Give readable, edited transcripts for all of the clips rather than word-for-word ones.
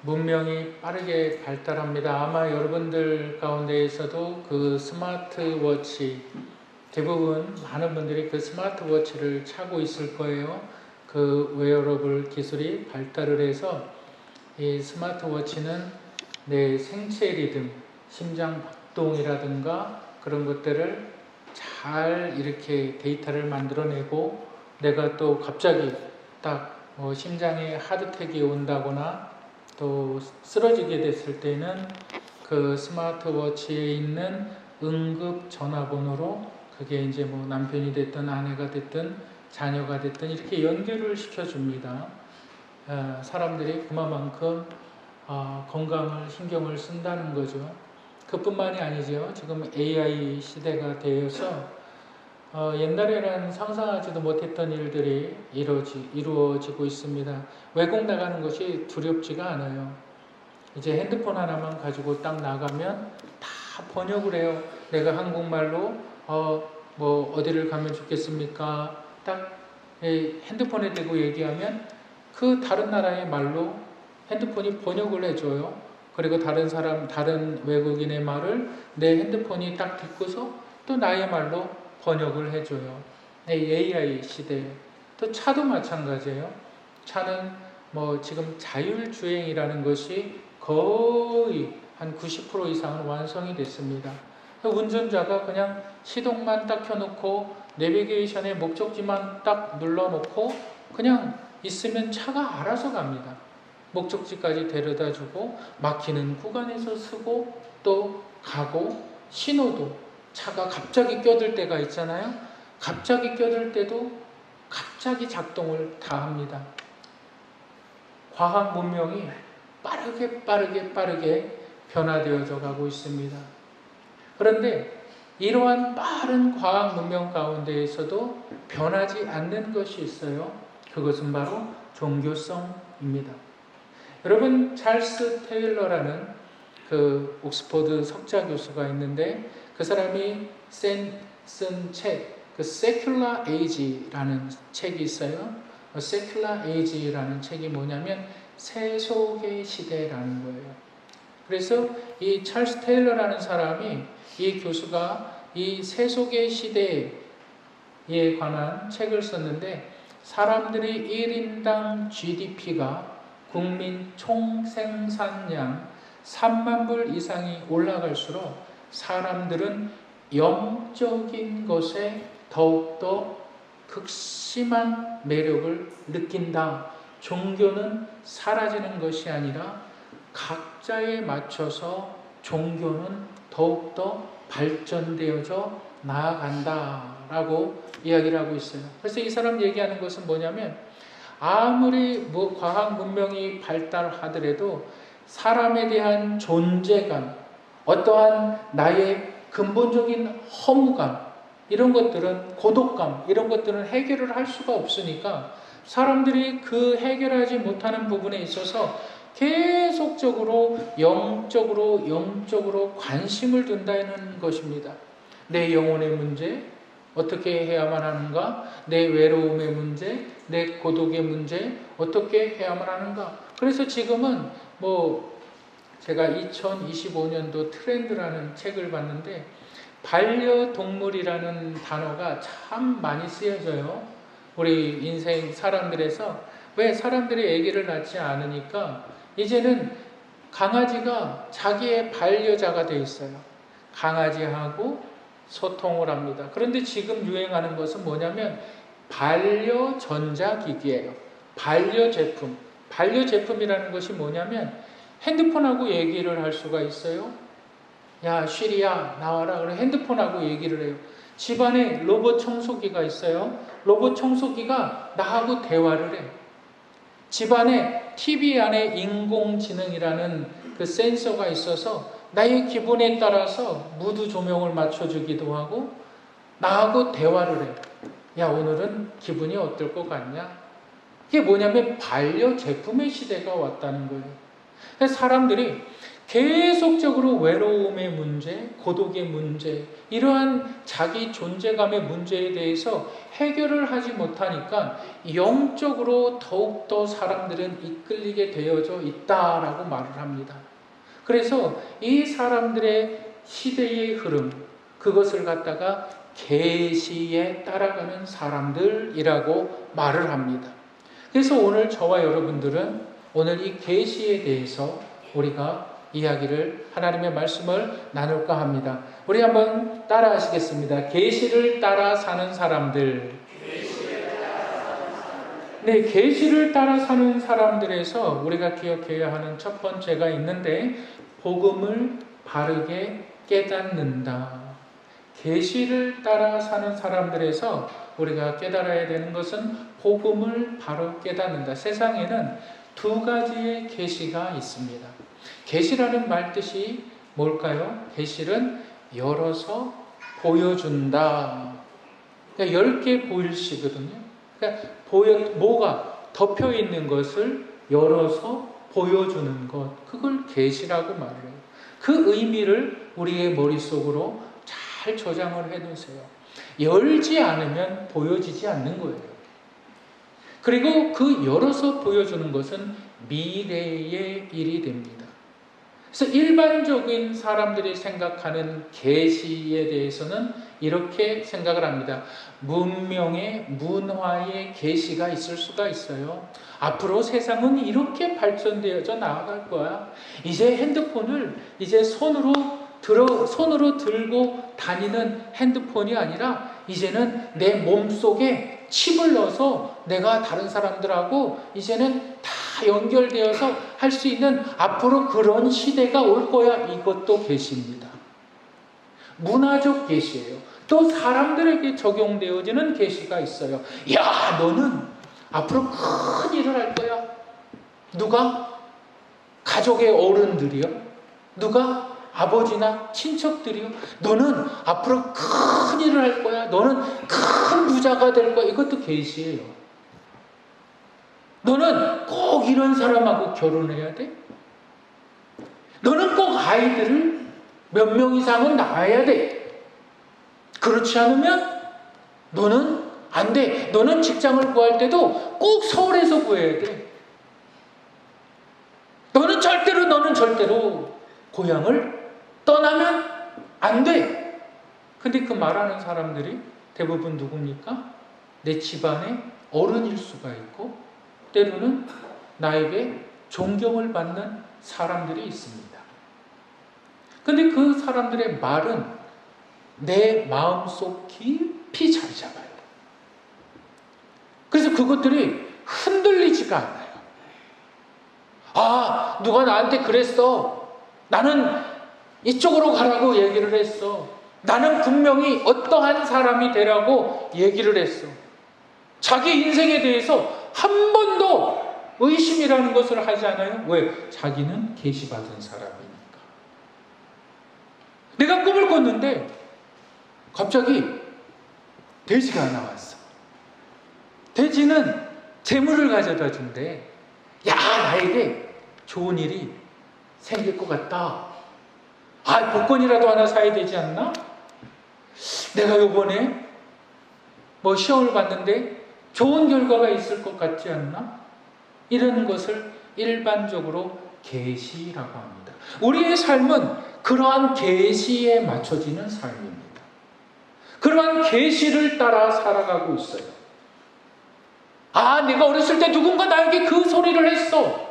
문명이 빠르게 발달합니다. 아마 여러분들 가운데에서도 그 스마트워치, 대부분 많은 분들이 그 스마트워치를 차고 있을 거예요. 그 웨어러블 기술이 발달을 해서 이 스마트워치는 내 생체 리듬, 심장 박동이라든가 그런 것들을 잘 이렇게 데이터를 만들어내고, 내가 또 갑자기 딱 심장에 하드택이 온다거나 또 쓰러지게 됐을 때는 그 스마트워치에 있는 응급 전화번호로, 그게 이제 뭐 남편이 됐든 아내가 됐든 자녀가 됐든 이렇게 연결을 시켜줍니다. 사람들이 그만큼 건강을 신경을 쓴다는 거죠. 그뿐만이 아니죠. 지금 AI 시대가 되어서 옛날에는 상상하지도 못했던 일들이 이루어지고 있습니다. 외국 나가는 것이 두렵지가 않아요. 이제 핸드폰 하나만 가지고 딱 나가면 다 번역을 해요. 내가 한국말로 뭐 어디를 가면 좋겠습니까? 딱 핸드폰에 대고 얘기하면 그 다른 나라의 말로 핸드폰이 번역을 해줘요. 그리고 다른 외국인의 말을 내 핸드폰이 딱 듣고서 또 나의 말로 번역을 해줘요. AI 시대에. 또 차도 마찬가지예요. 차는 뭐 지금 자율주행이라는 것이 거의 한 90% 이상은 완성이 됐습니다. 운전자가 그냥 시동만 딱 켜놓고 내비게이션에 목적지만 딱 눌러놓고 그냥 있으면 차가 알아서 갑니다. 목적지까지 데려다주고 막히는 구간에서 서고 또 가고, 신호도 차가 갑자기 껴들 때가 있잖아요. 갑자기 껴들 때도 갑자기 작동을 다 합니다. 과학 문명이 빠르게 변화되어져 가고 있습니다. 그런데 이러한 빠른 과학 문명 가운데에서도 변하지 않는 것이 있어요. 그것은 바로 종교성입니다. 여러분, 찰스 테일러라는 그 옥스퍼드 석자 교수가 있는데, 그 사람이 쓴 책, 그 Secular Age라는 책이 있어요. Secular Age라는 책이 뭐냐면 세속의 시대라는 거예요. 그래서 이 찰스 테일러라는 사람이, 이 교수가 이 세속의 시대에 관한 책을 썼는데, 사람들의 1인당 GDP가 국민 총생산량 3만 불 이상이 올라갈수록 사람들은 영적인 것에 더욱더 극심한 매력을 느낀다. 종교는 사라지는 것이 아니라 각자에 맞춰서 종교는 더욱더 발전되어져 나아간다라고 이야기를 하고 있어요. 그래서 이 사람 얘기하는 것은 뭐냐면, 아무리 뭐 과학 문명이 발달하더라도 사람에 대한 존재감, 어떠한 나의 근본적인 허무감, 이런 것들은, 고독감, 이런 것들은 해결을 할 수가 없으니까 사람들이 그 해결하지 못하는 부분에 있어서 계속적으로 영적으로 관심을 둔다는 것입니다. 내 영혼의 문제, 어떻게 해야만 하는가? 내 외로움의 문제, 내 고독의 문제, 어떻게 해야만 하는가? 그래서 지금은 제가 2025년도 트렌드라는 책을 봤는데, 반려동물이라는 단어가 참 많이 쓰여져요. 우리 인생 사람들에서. 왜? 사람들이 아기를 낳지 않으니까 이제는 강아지가 자기의 반려자가 돼 있어요. 강아지하고 소통을 합니다. 그런데 지금 유행하는 것은 뭐냐면 반려 전자기기예요. 반려제품. 반려제품이라는 것이 뭐냐면 핸드폰하고 얘기를 할 수가 있어요. 야, 쉬리야, 나와라. 그래 핸드폰하고 얘기를 해요. 집안에 로봇 청소기가 있어요. 로봇 청소기가 나하고 대화를 해. 집안에 TV 안에 인공지능이라는 그 센서가 있어서 나의 기분에 따라서 무드 조명을 맞춰주기도 하고 나하고 대화를 해. 야, 오늘은 기분이 어떨 것 같냐? 이게 뭐냐면 반려 제품의 시대가 왔다는 거예요. 그래서 사람들이 계속적으로 외로움의 문제, 고독의 문제, 이러한 자기 존재감의 문제에 대해서 해결을 하지 못하니까 영적으로 더욱더 사람들은 이끌리게 되어져 있다라고 말을 합니다. 그래서 이 사람들의 시대의 흐름, 그것을 갖다가 계시에 따라가는 사람들이라고 말을 합니다. 그래서 오늘 저와 여러분들은 오늘 이 계시에 대해서 우리가 이야기를, 하나님의 말씀을 나눌까 합니다. 우리 한번 따라 하시겠습니다. 계시를 따라 사는 사람들. 네, 계시를 따라 사는 사람들에서 우리가 기억해야 하는 첫 번째가 있는데, 복음을 바르게 깨닫는다. 계시를 따라 사는 사람들에서 우리가 깨달아야 되는 것은 복음을 바로 깨닫는다. 세상에는 두 가지의 계시가 있습니다. 계시라는 말 뜻이 뭘까요? 계시는 열어서 보여준다. 그러니까 10개 보일시거든요. 그러니까 뭐가 덮여 있는 것을 열어서 보여주는 것, 그걸 계시라고 말을 해요. 그 의미를 우리의 머릿속으로 잘 저장을 해두세요. 열지 않으면 보여지지 않는 거예요. 그리고 그 열어서 보여주는 것은 미래의 일이 됩니다. 그래서 일반적인 사람들이 생각하는 계시에 대해서는 이렇게 생각을 합니다. 문명의, 문화의 계시가 있을 수가 있어요. 앞으로 세상은 이렇게 발전되어져 나아갈 거야. 이제 핸드폰을 이제 손으로 들고 다니는 핸드폰이 아니라 이제는 내 몸속에 칩을 넣어서 내가 다른 사람들하고 이제는 다 연결되어서 할 수 있는 앞으로 그런 시대가 올 거야. 이것도 계시입니다. 문화적 계시예요. 또 사람들에게 적용되어지는 계시가 있어요. 야, 너는 앞으로 큰 일을 할 거야. 누가? 가족의 어른들이요. 누가? 아버지나 친척들이요. 너는 앞으로 큰 일을 할 거야. 너는 큰 부자가 될 거야. 이것도 계시예요. 너는 꼭 이런 사람하고 결혼해야 돼. 너는 꼭 아이들을 몇 명 이상은 낳아야 돼. 그렇지 않으면 너는 안 돼. 너는 직장을 구할 때도 꼭 서울에서 구해야 돼. 너는 절대로 고향을 떠나면 안 돼. 근데 그 말하는 사람들이 대부분 누굽니까? 내 집안의 어른일 수가 있고 때로는 나에게 존경을 받는 사람들이 있습니다. 근데 그 사람들의 말은 내 마음속 깊이 자리 잡아요. 그래서 그것들이 흔들리지가 않아요. 아, 누가 나한테 그랬어. 나는 이쪽으로 가라고 얘기를 했어. 나는 분명히 어떠한 사람이 되라고 얘기를 했어. 자기 인생에 대해서 한 번도 의심이라는 것을 하지 않아요. 왜? 자기는 계시받은 사람이니까. 내가 꿈을 꿨는데 갑자기 돼지가 나왔어. 돼지는 재물을 가져다 준대. 야, 나에게 좋은 일이 생길 것 같다. 아, 복권이라도 하나 사야 되지 않나? 내가 요번에 시험을 봤는데 좋은 결과가 있을 것 같지 않나? 이런 것을 일반적으로 계시라고 합니다. 우리의 삶은 그러한 계시에 맞춰지는 삶입니다. 그러한 계시를 따라 살아가고 있어요. 아, 내가 어렸을 때 누군가 나에게 그 소리를 했어.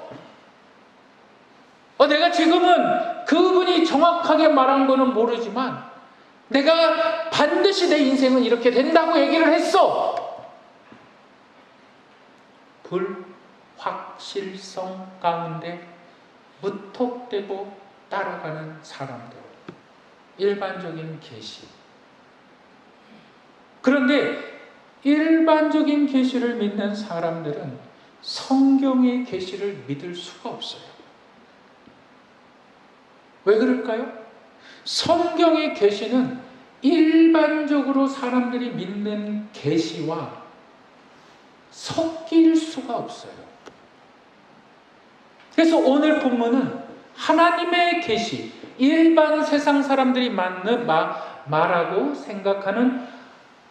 내가 지금은 그분이 정확하게 말한 거는 모르지만 내가 반드시 내 인생은 이렇게 된다고 얘기를 했어. 불확실성 가운데 무턱대고 따라가는 사람들. 일반적인 계시. 그런데 일반적인 계시를 믿는 사람들은 성경의 계시를 믿을 수가 없어요. 왜 그럴까요? 성경의 계시는 일반적으로 사람들이 믿는 계시와 섞일 수가 없어요. 그래서 오늘 본문은 하나님의 계시, 일반 세상 사람들이 말하고 생각하는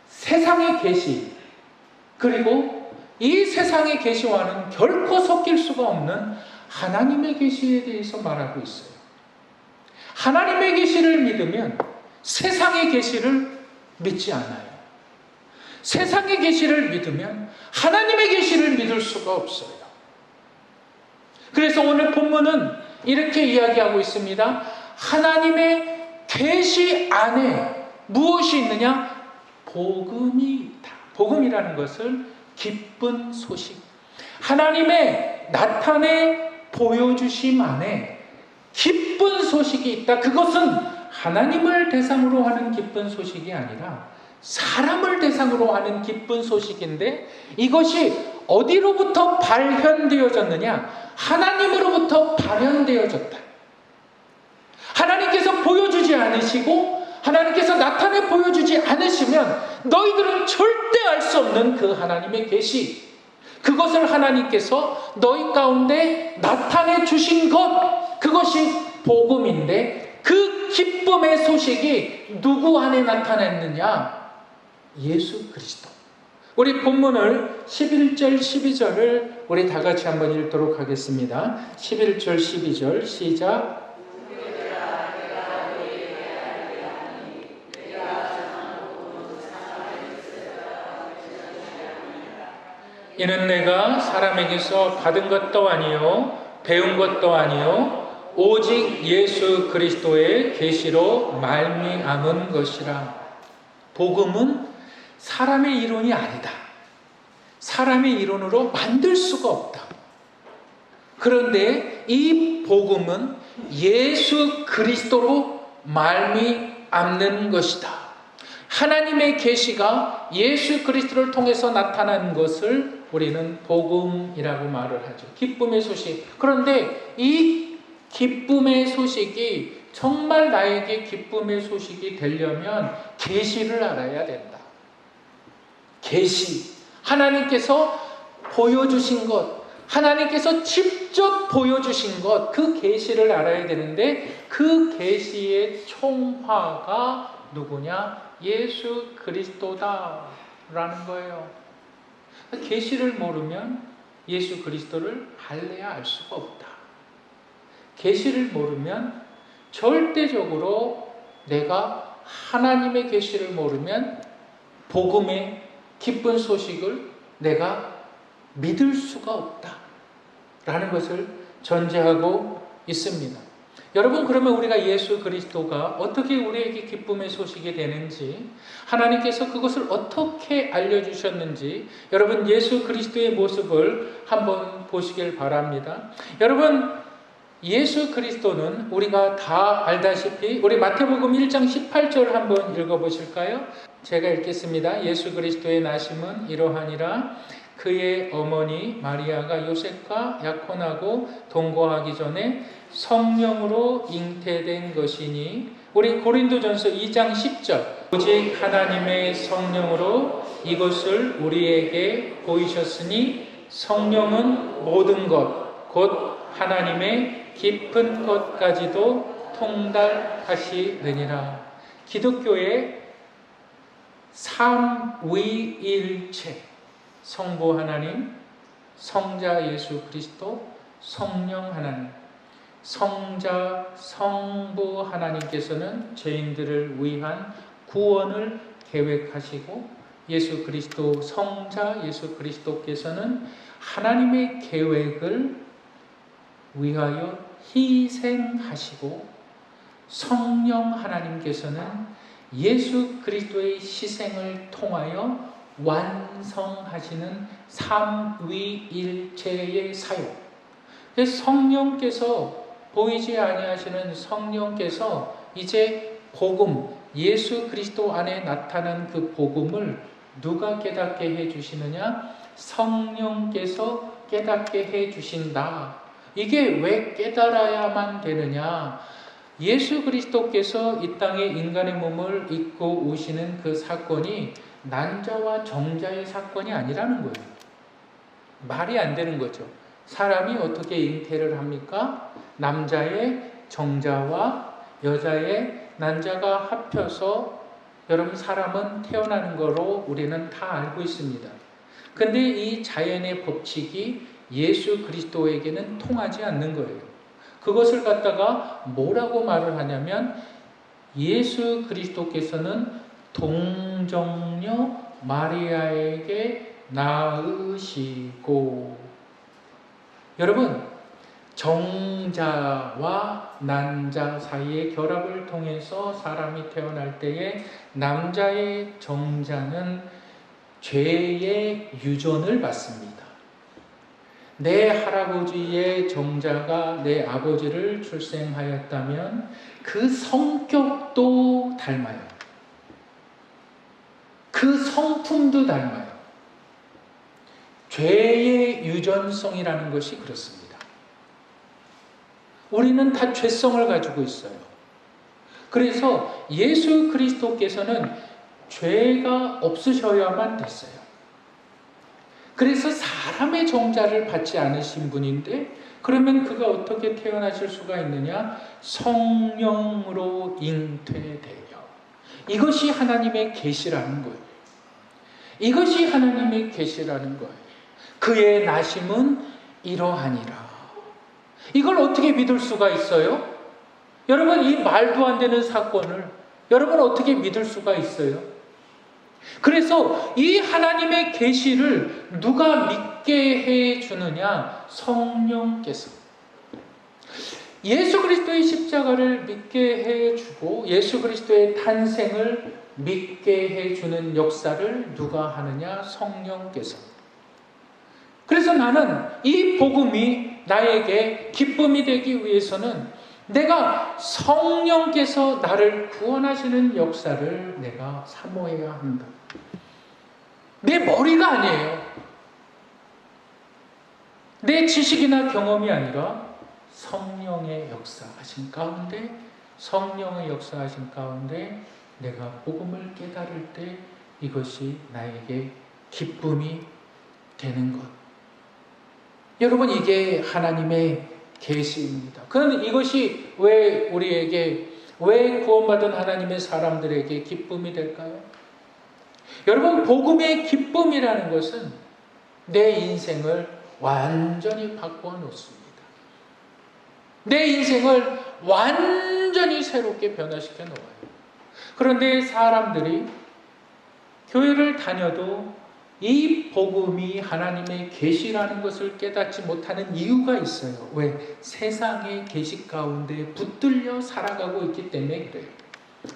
세상의 계시, 그리고 이 세상의 계시와는 결코 섞일 수가 없는 하나님의 계시에 대해서 말하고 있어요. 하나님의 계시를 믿으면 세상의 계시를 믿지 않아요. 세상의 계시를 믿으면 하나님의 계시를 믿을 수가 없어요. 그래서 오늘 본문은 이렇게 이야기하고 있습니다. 하나님의 계시 안에 무엇이 있느냐? 복음이 있다. 복음이라는 것을 기쁜 소식, 하나님의 나타내 보여주심 안에 기쁜 소식이 있다. 그것은 하나님을 대상으로 하는 기쁜 소식이 아니라 사람을 대상으로 하는 기쁜 소식인데, 이것이 어디로부터 발현되어졌느냐? 하나님으로부터 발현되어졌다. 하나님께서 보여주지 않으시고 하나님께서 나타내 보여주지 않으시면 너희들은 절대 알 수 없는 그 하나님의 계시, 그것을 하나님께서 너희 가운데 나타내 주신 것, 그것이 복음인데, 그 기쁨의 소식이 누구 안에 나타났느냐? 예수 그리스도. 우리 본문을 11절 12절을 우리 다 같이 한번 읽도록 하겠습니다. 11절 12절 시작. 이는 내가 사람에게서 받은 것도 아니요 배운 것도 아니요 오직 예수 그리스도의 계시로 말미암은 것이라. 복음은 사람의 이론이 아니다. 사람의 이론으로 만들 수가 없다. 그런데 이 복음은 예수 그리스도로 말미암는 것이다. 하나님의 계시가 예수 그리스도를 통해서 나타난 것을 우리는 복음이라고 말을 하죠. 기쁨의 소식. 그런데 이 기쁨의 소식이 정말 나에게 기쁨의 소식이 되려면 계시를 알아야 된다. 계시. 하나님께서 보여주신 것, 하나님께서 직접 보여주신 것, 그 계시를 알아야 되는데, 그 계시의 총화가 누구냐? 예수 그리스도다라는 거예요. 계시를 모르면 예수 그리스도를 알래야 알 수가 없다. 계시를 모르면 절대적으로 내가 하나님의 계시를 모르면 복음의 기쁜 소식을 내가 믿을 수가 없다라는 것을 전제하고 있습니다. 여러분, 그러면 우리가 예수 그리스도가 어떻게 우리에게 기쁨의 소식이 되는지, 하나님께서 그것을 어떻게 알려주셨는지, 여러분 예수 그리스도의 모습을 한번 보시길 바랍니다. 여러분, 예수 그리스도는 우리가 다 알다시피 우리 마태복음 1장 18절 한번 읽어보실까요? 제가 읽겠습니다. 예수 그리스도의 나심은 이러하니라. 그의 어머니 마리아가 요셉과 약혼하고 동거하기 전에 성령으로 잉태된 것이니, 우리 고린도전서 2장 10절, 오직 하나님의 성령으로 이것을 우리에게 보이셨으니 성령은 모든 것 곧 하나님의 깊은 것까지도 통달하시느니라. 기독교의 삼위일체, 성부 하나님, 성자 예수 그리스도, 성령 하나님. 성자, 성부 하나님께서는 죄인들을 위한 구원을 계획하시고, 예수 그리스도, 성자 예수 그리스도께서는 하나님의 계획을 위하여 희생하시고, 성령 하나님께서는 예수 그리스도의 희생을 통하여 완성하시는 삼위일체의 사역. 성령께서, 보이지 아니하시는 성령께서 이제 복음, 예수 그리스도 안에 나타난 그 복음을 누가 깨닫게 해주시느냐? 성령께서 깨닫게 해주신다. 이게 왜 깨달아야만 되느냐? 예수 그리스도께서 이 땅에 인간의 몸을 입고 오시는 그 사건이 난자와 정자의 사건이 아니라는 거예요. 말이 안 되는 거죠. 사람이 어떻게 잉태를 합니까? 남자의 정자와 여자의 난자가 합쳐서 여러분 사람은 태어나는 거로 우리는 다 알고 있습니다. 근데 이 자연의 법칙이 예수 그리스도에게는 통하지 않는 거예요. 그것을 갖다가 뭐라고 말을 하냐면 예수 그리스도께서는 동정녀 마리아에게 낳으시고, 여러분 정자와 난자 사이의 결합을 통해서 사람이 태어날 때에 남자의 정자는 죄의 유전을 받습니다. 내 할아버지의 정자가 내 아버지를 출생하였다면 그 성격도 닮아요. 그 성품도 닮아요. 죄의 유전성이라는 것이 그렇습니다. 우리는 다 죄성을 가지고 있어요. 그래서 예수 그리스도께서는 죄가 없으셔야만 됐어요. 그래서 사람의 정자를 받지 않으신 분인데, 그러면 그가 어떻게 태어나실 수가 있느냐? 성령으로 잉태되며. 이것이 하나님의 계시라는 거예요. 이것이 하나님의 계시라는 거예요. 그의 나심은 이러하니라. 이걸 어떻게 믿을 수가 있어요? 여러분, 이 말도 안 되는 사건을 여러분 어떻게 믿을 수가 있어요? 그래서 이 하나님의 계시를 누가 믿게 해 주느냐? 성령께서. 예수 그리스도의 십자가를 믿게 해 주고 예수 그리스도의 탄생을 믿게 해 주는 역사를 누가 하느냐? 성령께서. 그래서 나는 이 복음이 나에게 기쁨이 되기 위해서는 내가 성령께서 나를 구원하시는 역사를 내가 사모해야 한다. 내 머리가 아니에요. 내 지식이나 경험이 아니라 성령의 역사하신 가운데, 성령의 역사하신 가운데 내가 복음을 깨달을 때 이것이 나에게 기쁨이 되는 것. 여러분, 이게 하나님의 계시입니다. 그런데 이것이 왜 우리에게, 왜 구원받은 하나님의 사람들에게 기쁨이 될까요? 여러분, 복음의 기쁨이라는 것은 내 인생을 완전히 바꾸어 놓습니다. 내 인생을 완전히 새롭게 변화시켜 놓아요. 그런데 사람들이 교회를 다녀도 이 복음이 하나님의 계시라는 것을 깨닫지 못하는 이유가 있어요. 왜? 세상의 계시 가운데 붙들려 살아가고 있기 때문에 그래요.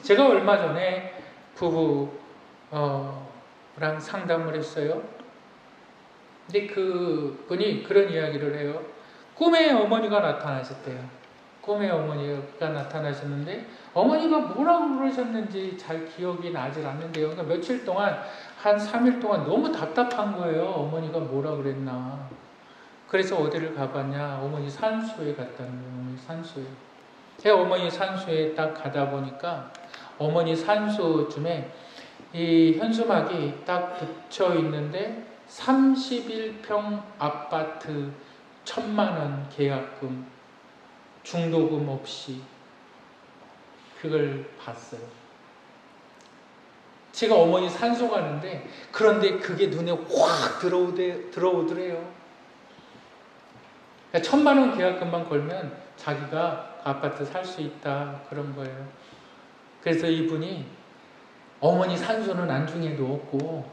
제가 얼마 전에 부부랑 상담을 했어요. 근데 그분이 그런 이야기를 해요. 꿈에 어머니가 나타나셨대요. 꿈에 어머니가 나타나셨는데 어머니가 뭐라고 그러셨는지 잘 기억이 나질 않는데요. 그러니까 며칠 동안, 한 3일 동안 너무 답답한 거예요. 어머니가 뭐라 그랬나. 그래서 어디를 가봤냐. 어머니 산소에 갔다는 거예요. 어머니 산소에. 제가 어머니 산소에 딱 가다 보니까 어머니 산소쯤에 이 현수막이 딱 붙여 있는데 31평 아파트 1,000만 원 계약금, 중도금 없이, 그걸 봤어요. 제가 어머니 산소 가는데, 그런데 그게 눈에 확 들어오더래요. 그러니까 1,000만 원 계약금만 걸면 자기가 그 아파트 살 수 있다, 그런 거예요. 그래서 이분이 어머니 산소는 안중에도 없고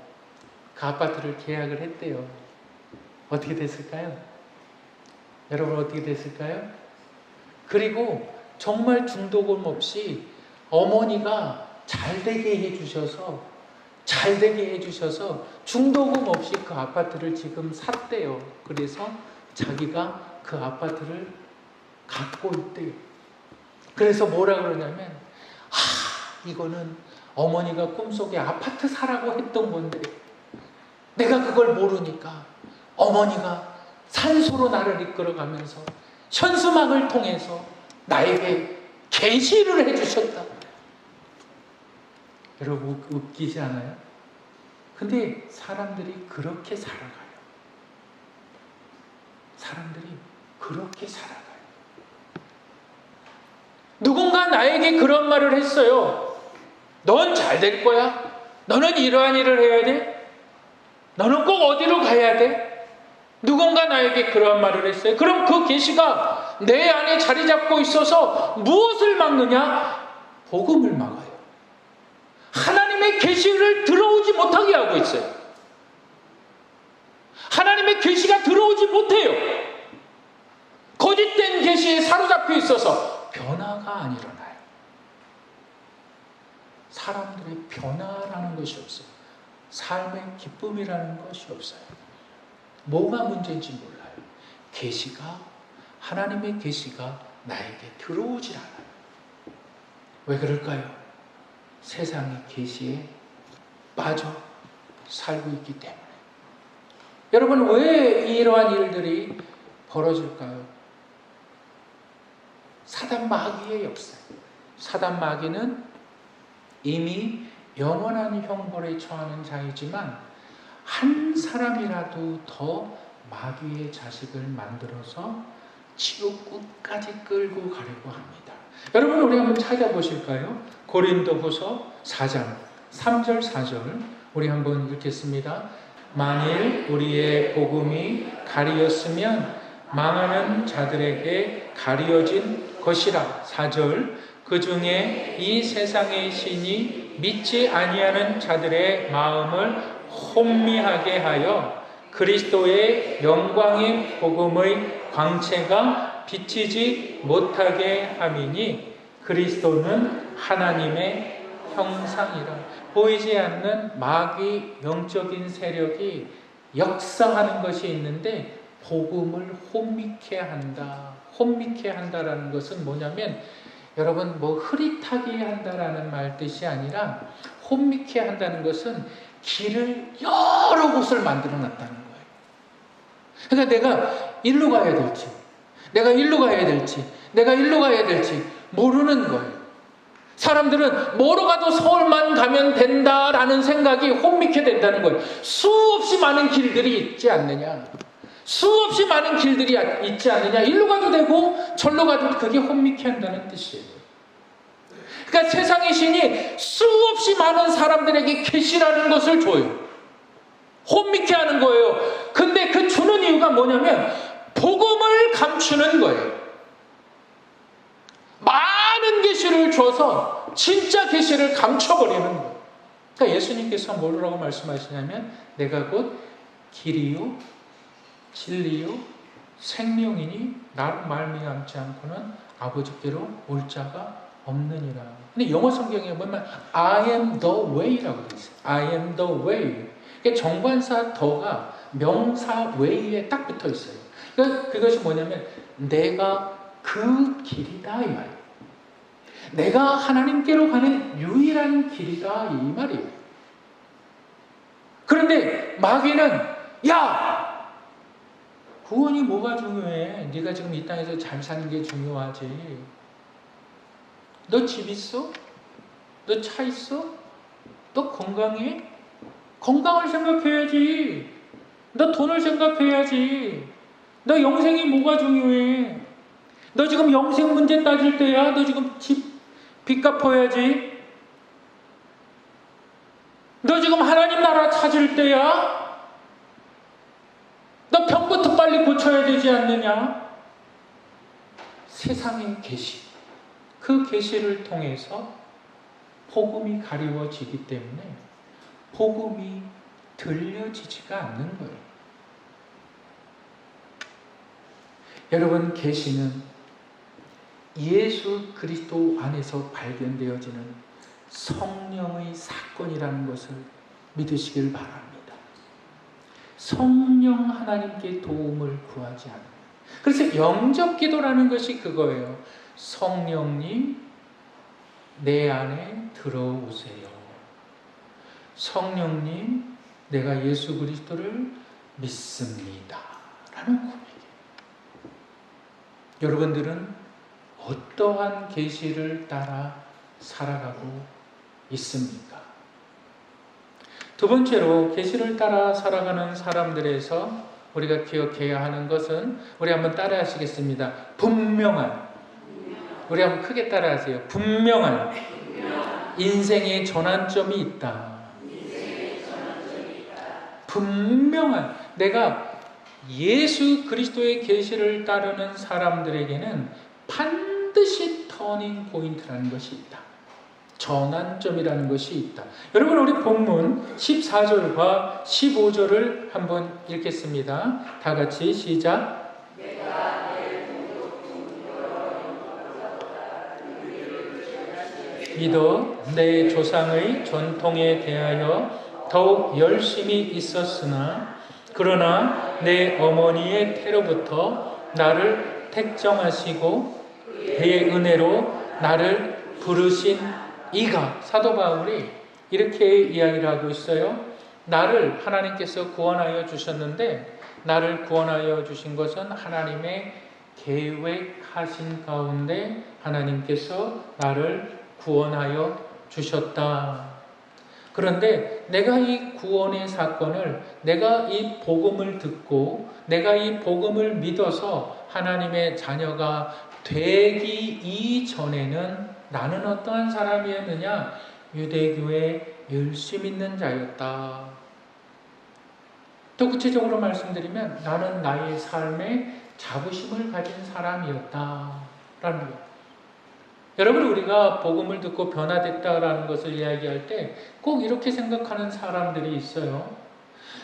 그 아파트를 계약을 했대요. 어떻게 됐을까요? 여러분, 어떻게 됐을까요? 그리고 정말 중도금 없이 어머니가 잘되게 해주셔서 중도금 없이 그 아파트를 지금 샀대요. 그래서 자기가 그 아파트를 갖고 있대요. 그래서 뭐라 그러냐면, 이거는 어머니가 꿈속에 아파트 사라고 했던 건데 내가 그걸 모르니까 어머니가 산소로 나를 이끌어가면서 현수막을 통해서 나에게 계시를 해주셨다. 여러분, 웃기지 않아요? 근데 사람들이 그렇게 살아가요. 사람들이 그렇게 살아가요. 누군가 나에게 그런 말을 했어요. 넌 잘 될 거야. 너는 이러한 일을 해야 돼. 너는 꼭 어디로 가야 돼. 누군가 나에게 그런 말을 했어요. 그럼 그 계시가 내 안에 자리 잡고 있어서 무엇을 막느냐? 복음을 막아요. 하나님의 계시를 들어오지 못하게 하고 있어요. 하나님의 계시가 들어오지 못해요. 거짓된 계시에 사로잡혀 있어서 변화가 안 일어나요. 사람들의 변화라는 것이 없어요. 삶의 기쁨이라는 것이 없어요. 뭐가 문제인지 몰라요. 계시가, 하나님의 계시가 나에게 들어오질 않아요. 왜 그럴까요? 세상의 계시에 빠져 살고 있기 때문에. 여러분, 왜 이러한 일들이 벌어질까요? 사단 마귀의 역사예요. 사단 마귀는 이미 영원한 형벌에 처하는 자이지만 한 사람이라도 더 마귀의 자식을 만들어서 지옥 끝까지 끌고 가려고 합니다. 여러분, 우리 한번 찾아보실까요? 고린도후서 4장 3절 4절 우리 한번 읽겠습니다. 만일 우리의 복음이 가리었으면 망하는 자들에게 가리어진 것이라. 4절 그 중에 이 세상의 신이 믿지 아니하는 자들의 마음을 혼미하게 하여 그리스도의 영광의 복음의 광채가 비치지 못하게 함이니 그리스도는 하나님의 형상이라. 보이지 않는 마귀 영적인 세력이 역사하는 것이 있는데 복음을 혼미케 한다. 혼미케 한다라는 것은 뭐냐면 여러분 흐릿하게 한다라는 말 뜻이 아니라 혼미케 한다는 것은 길을 여러 곳을 만들어 놨다는 거예요. 그러니까 내가 일로 가야 될지, 내가 일로 가야 될지, 내가 일로 가야 될지 모르는 거예요. 사람들은 뭐로 가도 서울만 가면 된다라는 생각이 혼미케 된다는 거예요. 수없이 많은 길들이 있지 않느냐. 수없이 많은 길들이 있지 않느냐. 일로 가도 되고 절로 가도 그게 혼미케 한다는 뜻이에요. 그러니까 세상의 신이 수없이 많은 사람들에게 계시라는 것을 줘요. 혼미케 하는 거예요. 근데 그 주는 이유가 뭐냐면 복음을 감추는 거예요. 많은 계시를 줘서 진짜 계시를 감춰버리는 거예요. 그러니까 예수님께서 뭐라고 말씀하시냐면 내가 곧 길이요 진리요 생명이니 나로 말미암지 않고는 아버지께로 올 자가 없느니라. 근데 영어 성경에 보면 I am the way라고 되어 있어요. I am the way. 정관사 더가 명사 way에 딱 붙어 있어요. 그러니까 그것이 뭐냐면 내가 그 길이다 이 말이에요. 내가 하나님께로 가는 유일한 길이다 이 말이에요. 그런데 마귀는 야! 구원이 뭐가 중요해? 네가 지금 이 땅에서 잘 사는 게 중요하지. 너 집 있어? 너 차 있어? 너 건강해? 건강을 생각해야지. 너 돈을 생각해야지. 너 영생이 뭐가 중요해? 너 지금 영생 문제 따질 때야? 너 지금 빚 갚아야지. 너 지금 하나님 나라 찾을 때야? 너 병부터 빨리 고쳐야 되지 않느냐? 세상의 계시, 그 계시를 통해서 복음이 가리워지기 때문에 복음이 들려지지가 않는 거예요. 여러분, 계시는 예수 그리스도 안에서 발견되어지는 성령의 사건이라는 것을 믿으시길 바랍니다. 성령 하나님께 도움을 구하지 않아요. 그래서 영접 기도라는 것이 그거예요. 성령님 내 안에 들어오세요. 성령님 내가 예수 그리스도를 믿습니다. 라는 고백이에요. 여러분들은 어떠한 계시를 따라 살아가고 있습니까? 두 번째로 계시를 따라 살아가는 사람들에서 우리가 기억해야 하는 것은 우리 한번 따라 하시겠습니다. 분명한, 우리 한번 크게 따라 하세요. 분명한 인생의 전환점이 있다. 분명한, 내가 예수 그리스도의 계시를 따르는 사람들에게는 반드시 터닝 포인트라는 것이 있다. 전환점이라는 것이 있다. 여러분, 우리 본문 14절과 15절을 한번 읽겠습니다. 다 같이 시작. 믿어 내 조상의 전통에 대하여 더욱 열심히 있었으나 그러나 내 어머니의 태로부터 나를 택정하시고 그의 은혜로 나를 부르신 이가, 사도 바울이 이렇게 이야기를 하고 있어요. 나를 하나님께서 구원하여 주셨는데, 나를 구원하여 주신 것은 하나님의 계획하신 가운데 하나님께서 나를 구원하여 주셨다. 그런데 내가 이 구원의 사건을, 내가 이 복음을 듣고 내가 이 복음을 믿어서 하나님의 자녀가 되기 이전에는 나는 어떠한 사람이었느냐? 유대교에 열심 있는 자였다. 또 구체적으로 말씀드리면 나는 나의 삶에 자부심을 가진 사람이었다 라는 것. 여러분, 우리가 복음을 듣고 변화됐다라는 것을 이야기할 때 꼭 이렇게 생각하는 사람들이 있어요.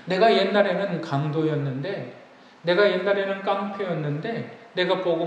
내가 옛날에는 강도였는데, 내가 옛날에는 깡패였는데, 내가 복음